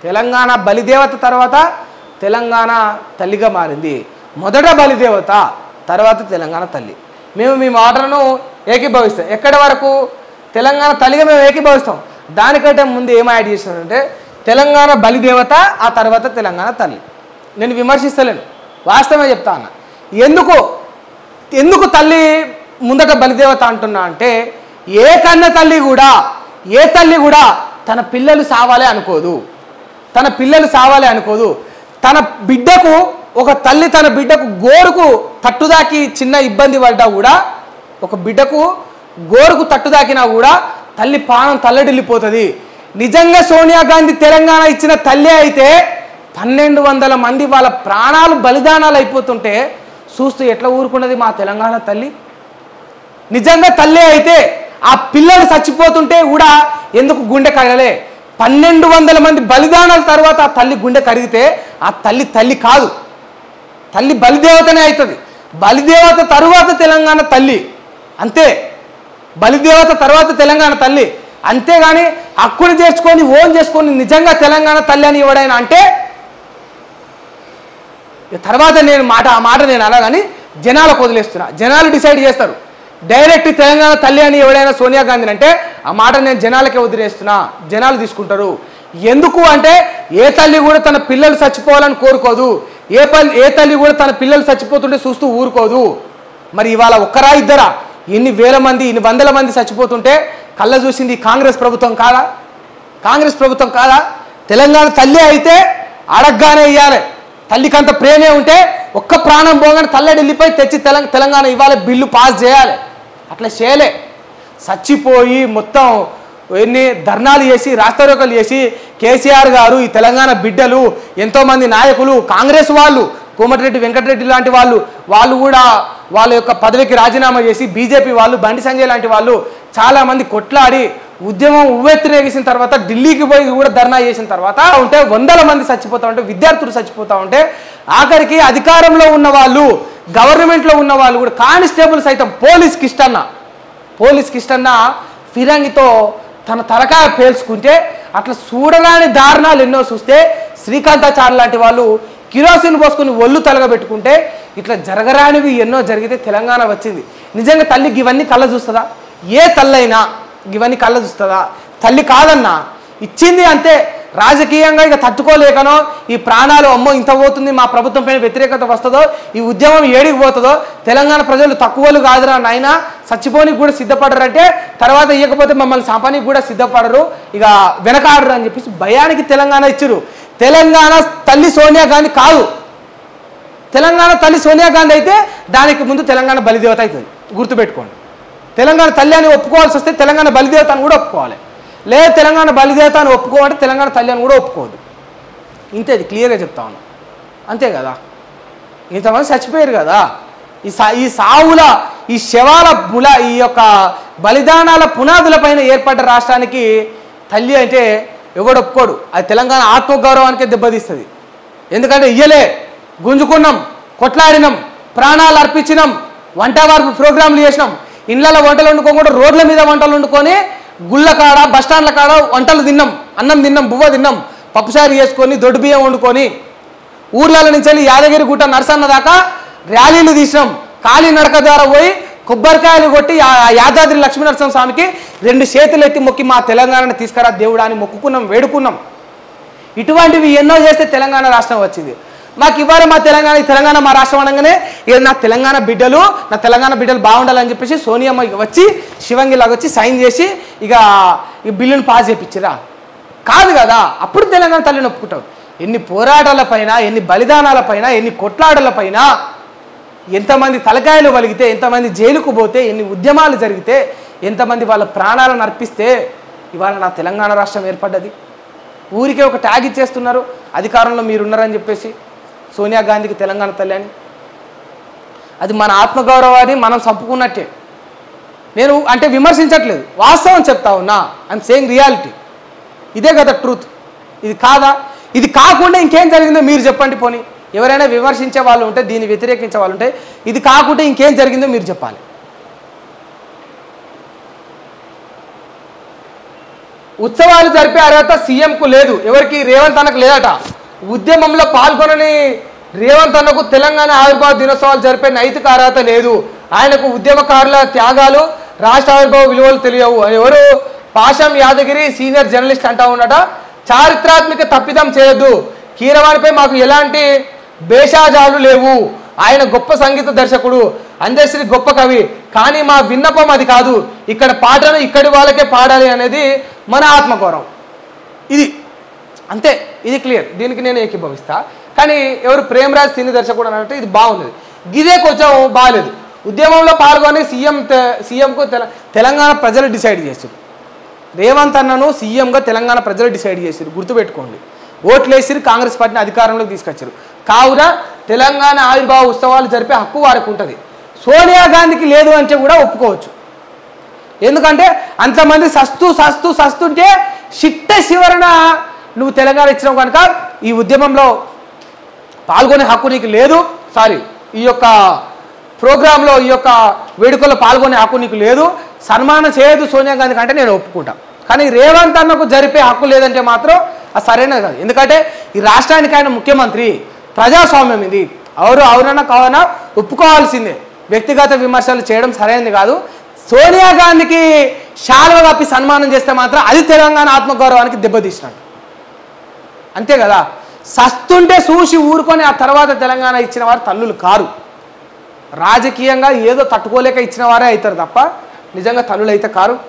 తెలంగాణ బలిదేవత తర్వాత తెలంగాణ తల్లిగా మారింది. మొదట బలిదేవత, తర్వాత తెలంగాణ తల్లి. మేము మీ మాటలను ఏకీభవిస్తాం. ఎక్కడి వరకు? తెలంగాణ తల్లిగా మేము ఏకీభవిస్తాం. దానికంటే ముందు ఏం యాడ్ చేస్తానంటే తెలంగాణ బలిదేవత, ఆ తర్వాత తెలంగాణ తల్లి. నేను విమర్శిస్తలేను, వాస్తవమే చెప్తా అన్న. ఎందుకు తల్లి ముందట బలిదేవత అంటున్నా అంటే, ఏ కన్న తల్లి కూడా, ఏ తల్లి కూడా తన పిల్లలు సావాలి అనుకోదు. తన పిల్లలు సావాలి అనుకోదు. తన బిడ్డకు, ఒక తల్లి తన బిడ్డకు గోరుకు తట్టుదాకి చిన్న ఇబ్బంది పడ్డా కూడా, ఒక బిడ్డకు గోరుకు తట్టుదాకినా కూడా తల్లి ప్రాణం తల్లడిల్లిపోతుంది. నిజంగా సోనియా గాంధీ తెలంగాణ ఇచ్చిన తల్లి అయితే 1200 మంది వాళ్ళ ప్రాణాలు బలిదానాలు అయిపోతుంటే చూస్తూ ఎట్లా ఊరుకున్నది మా తెలంగాణ తల్లి? నిజంగా తల్లి అయితే ఆ పిల్లలు చచ్చిపోతుంటే కూడా ఎందుకు గుండె కరగలే? 1200 మంది బలిదానాల తర్వాత ఆ తల్లి గుండె కరిగితే ఆ తల్లి తల్లి కాదు, తల్లి బలిదేవతనే అవుతుంది. బలిదేవత తరువాత తెలంగాణ తల్లి, అంతే. బలిదేవత తర్వాత తెలంగాణ తల్లి, అంతేగాని హక్కుని చేర్చుకొని ఓన్ చేసుకొని నిజంగా తెలంగాణ తల్లి అని ఎవడైనా అంటే తర్వాత ఆ మాట నేను అలా కానీ జనాలకు వదిలేస్తున్నా. జనాలు డిసైడ్ చేస్తారు. డైరెక్ట్ తెలంగాణ తల్లి అని ఎవడైనా సోనియా గాంధీని అంటే ఆ మాట నేను జనాలకే వదిలేస్తున్నా, జనాలు తీసుకుంటారు. ఎందుకు అంటే ఏ తల్లి కూడా తన పిల్లలు చచ్చిపోవాలని కోరుకోదు. ఏ తల్లి కూడా తన పిల్లలు చచ్చిపోతుంటే చూస్తూ ఊరుకోదు. మరి ఇవాళ ఒక్కరా ఇద్దరా ఎన్ని వేల మంది, ఇన్ని వందల మంది చచ్చిపోతుంటే కళ్ళ చూసింది కాంగ్రెస్ ప్రభుత్వం కాదా? కాంగ్రెస్ ప్రభుత్వం కాదా? తెలంగాణ తల్లి అయితే అడగ్గానే ఇవ్వాలి. తల్లికి అంత ప్రేమే ఉంటే ఒక్క ప్రాణం పోగానే తల్లడి వెళ్ళిపోయి తెచ్చి తెలంగాణ ఇవాళ బిల్లు పాస్ చేయాలి. అట్లా చేయలే. చచ్చిపోయి మొత్తం ఎన్ని ధర్నాలు చేసి రాస్తారోకలు చేసి కేసీఆర్ గారు, ఈ తెలంగాణ బిడ్డలు, ఎంతోమంది నాయకులు, కాంగ్రెస్ వాళ్ళు, కోమటిరెడ్డి వెంకటరెడ్డి లాంటి వాళ్ళు కూడా వాళ్ళ యొక్క పదవికి రాజీనామా చేసి, బీజేపీ వాళ్ళు, బండి సంజయ్ లాంటి వాళ్ళు చాలామంది కొట్లాడి ఉద్యమం ఉవ్వెత్తునేసిన తర్వాత ఢిల్లీకి పోయి కూడా ధర్నా చేసిన తర్వాత ఉంటే వందల మంది చచ్చిపోతూ ఉంటే, విద్యార్థులు చచ్చిపోతూ ఉంటే, ఆఖరికి అధికారంలో ఉన్న వాళ్ళు, గవర్నమెంట్లో ఉన్న వాళ్ళు కూడా, కానిస్టేబుల్ సైతం పోలీస్ కిష్టన్న ఫిరంగితో తన తలకాయ పేల్చుకుంటే అట్లా చూడరాని దారుణాలు ఎన్నో చూస్తే, శ్రీకాంతాచార్య లాంటి వాళ్ళు కిరోసిన్ పోసుకొని ఒళ్ళు తలగబెట్టుకుంటే, ఇట్లా జరగరానివి ఎన్నో జరిగితే తెలంగాణ వచ్చింది. నిజంగా తల్లి ఇవన్నీ కళ్ళ చూస్తుందా? ఏ తల్లైనా ఇవన్నీ కళ్ళ చూస్తుందా? తల్లి కాదన్నా, ఇచ్చింది అంతే. రాజకీయంగా ఇక తట్టుకోలేకనో ఈ ప్రాణాలు అమ్మో ఇంత పోతుంది, మా ప్రభుత్వం పైన వ్యతిరేకత వస్తుందో, ఈ ఉద్యమం ఏడికి పోతుందో, తెలంగాణ ప్రజలు తక్కువలు కాదురా నాయన, చచ్చిపోనికి కూడా సిద్ధపడరంటే తర్వాత ఇవ్వకపోతే మమ్మల్ని సంపానికి కూడా సిద్ధపడరు, ఇక వెనకాడరు అని చెప్పేసి భయానికి తెలంగాణ ఇచ్చారు. తెలంగాణ తల్లి సోనియా గాంధీ కాదు. తెలంగాణ తల్లి సోనియా గాంధీ అయితే దానికి ముందు తెలంగాణ బలిదేవత అవుతుంది. గుర్తుపెట్టుకోండి. తెలంగాణ తల్లి అని ఒప్పుకోవాల్సి వస్తే తెలంగాణ బలిదేవత అని కూడా ఒప్పుకోవాలి. లేదు తెలంగాణ బలిదేవత అని ఒప్పుకోవాలంటే తెలంగాణ తల్లి అని కూడా ఒప్పుకోవద్దు. ఇంతే, అది క్లియర్గా చెప్తా ఉన్నాం. అంతే కదా. ఇంతమంది చచ్చిపోయారు కదా. ఈ సావుల, ఈ శవాల ఈ యొక్క బలిదానాల పునాదుల పైన ఏర్పడ్డ రాష్ట్రానికి తల్లి అంటే ఎవడు ఒప్పుకోడు. అది తెలంగాణ ఆత్మగౌరవానికే దెబ్బతీస్తుంది. ఎందుకంటే ఇయ్యలే, గుంజుకున్నాం, కొట్లాడినాం, ప్రాణాలు అర్పించినాం, వంట వార్పు ప్రోగ్రాంలు చేసినాం, ఇళ్ళలో వంటలు వండుకోకుండా రోడ్ల మీద వంటలు వండుకొని, గుళ్ళ కాడ, బస్టాండ్ల కాడ వంటలు తిన్నాం, అన్నం తిన్నాం, బువ్వ తిన్నాం, పప్పుసారి వేసుకొని, దొడ్డు బియ్యం వండుకొని, ఊర్లలో నుంచి వెళ్ళి యాదగిరి గుట్ట నరసన్న దాకా ర్యాలీలు తీసినాం, ఖాళీ నడక ద్వారా పోయి కొబ్బరికాయలు కొట్టి యాదాద్రి లక్ష్మీనరసింహ స్వామికి 2 చేతులు ఎత్తి మొక్కి మా తెలంగాణను తీసుకురా దేవుడా అని మొక్కుకున్నాం, వేడుకున్నాం. ఇటువంటివి ఎన్నో చేస్తే తెలంగాణ రాష్ట్రం వచ్చింది. మాకు ఇవ్వాలి మా తెలంగాణ మా రాష్ట్రం అనగానే నా తెలంగాణ బిడ్డలు బాగుండాలని చెప్పేసి సోనియమ్మ వచ్చి శివంగిలాగా వచ్చి సైన్ చేసి ఇక ఈ బిల్లును పాస్ చేయించిరా? కాదు కదా. అప్పుడు తెలంగాణ తల్లిని ఒప్పుకుంటాం. ఎన్ని పోరాటాల పైన, ఎన్ని బలిదానాల పైన, ఎన్ని కొట్లాటల పైన, ఎంతమంది తలకాయలు వలిగితే, ఎంతమంది జైలుకు పోతే, ఎన్ని ఉద్యమాలు జరిగితే, ఎంతమంది వాళ్ళ ప్రాణాలను అర్పిస్తే ఇవాళ నా తెలంగాణ రాష్ట్రం ఏర్పడ్డది. ఊరికే ఒక ట్యాగ్ ఇచ్చేస్తున్నారు, అధికారంలో మీరున్నారని చెప్పేసి సోనియా గాంధీకి తెలంగాణ తల్లి అని. అది మన ఆత్మగౌరవాన్ని మనం చంపుకున్నట్టే. నేను అంటే విమర్శించట్లేదు, వాస్తవం చెప్తా ఉన్నా. I'm saying reality. ఇదే కదా ట్రూత్. ఇది కాదా? ఇది కాకుండా ఇంకేం జరిగిందో మీరు చెప్పండి. పోనీ ఎవరైనా విమర్శించే వాళ్ళు ఉంటే, దీన్ని వ్యతిరేకించే వాళ్ళు ఉంటే, ఇది కాకుండా ఇంకేం జరిగిందో మీరు చెప్పాలి. ఉత్సవాలు జరిపే అర్హత సీఎంకు లేదు. ఎవరికి? రేవంత్ అన్నకు లేదట. ఉద్యమంలో పాల్గొనని రేవంత్ అన్నకు తెలంగాణ ఆవిర్భావ దినోత్సవాలు జరిపే నైతిక అర్హత లేదు. ఆయనకు ఉద్యమకారుల త్యాగాలు, రాష్ట్ర ఆవిర్భావ విలువలు తెలియవు. ఎవరు? పాషం యాదగిరి సీనియర్ జర్నలిస్ట్ అంటా ఉన్నట. చారిత్రాత్మక తప్పిదం చేయొద్దు. కీరవాణిపై మాకు ఎలాంటి భేషజాలు లేవు. ఆయన గొప్ప సంగీత దర్శకుడు, అందశ్రీ గొప్ప కవి. కానీ మా విన్నపం అది కాదు. ఇక్కడ పాటను ఇక్కడి వాళ్ళకే పాడాలి అనేది మన ఆత్మగౌరవం. ఇది అంతే, ఇది క్లియర్. దీనికి నేను ఏకీభవిస్తా. కానీ ఎవరు? ప్రేమరాజ్ సినీ దర్శకుడు అని అంటే ఇది బాగుంది. గిదే కొంచెం బాగాలేదు. ఉద్యమంలో పాల్గొని సీఎంకు తెలంగాణ ప్రజలు డిసైడ్ చేశారు. రేవంత్ అన్నను సీఎంగా తెలంగాణ ప్రజలు డిసైడ్ చేశారు. గుర్తుపెట్టుకోండి. ఓట్లు వేసిరు, కాంగ్రెస్ పార్టీని అధికారంలోకి తీసుకొచ్చారు. కావున తెలంగాణ ఆవిర్భావ ఉత్సవాలు జరిపే హక్కు వారికి ఉంటుంది. సోనియా గాంధీకి లేదు అంటే కూడా ఒప్పుకోవచ్చు. ఎందుకంటే అంతమంది సస్తుంటే చిట్ట చివరన నువ్వు తెలంగాణ ఇచ్చినావు కనుక ఈ ఉద్యమంలో పాల్గొనే హక్కు నీకు లేదు. ఈ యొక్క ప్రోగ్రాంలో, ఈ యొక్క వేడుకల్లో పాల్గొనే హక్కు నీకు లేదు. సన్మానం చేయదు సోనియా గాంధీ కంటే నేను ఒప్పుకుంటా. కానీ రేవంత్ అన్నకు జరిపే హక్కు లేదంటే మాత్రం అది సరైనది కాదు. ఎందుకంటే ఈ రాష్ట్రానికి ఆయన ముఖ్యమంత్రి. ప్రజాస్వామ్యం ఇది. అవునన్నా కావనా ఒప్పుకోవాల్సిందే. వ్యక్తిగత విమర్శలు చేయడం సరైనది కాదు. సోనియా గాంధీకి శాలువ కప్పి సన్మానం చేస్తే మాత్రం అది తెలంగాణ ఆత్మగౌరవానికి దెబ్బతీసినట్టు. అంతే కదా. సస్తుంటే చూసి ఊరుకొని ఆ తర్వాత తెలంగాణ ఇచ్చిన వారు తల్లులు కారు. రాజకీయంగా ఏదో తట్టుకోలేక ఇచ్చిన వారే అవుతారు తప్ప నిజంగా తల్లులు అయితే కారు.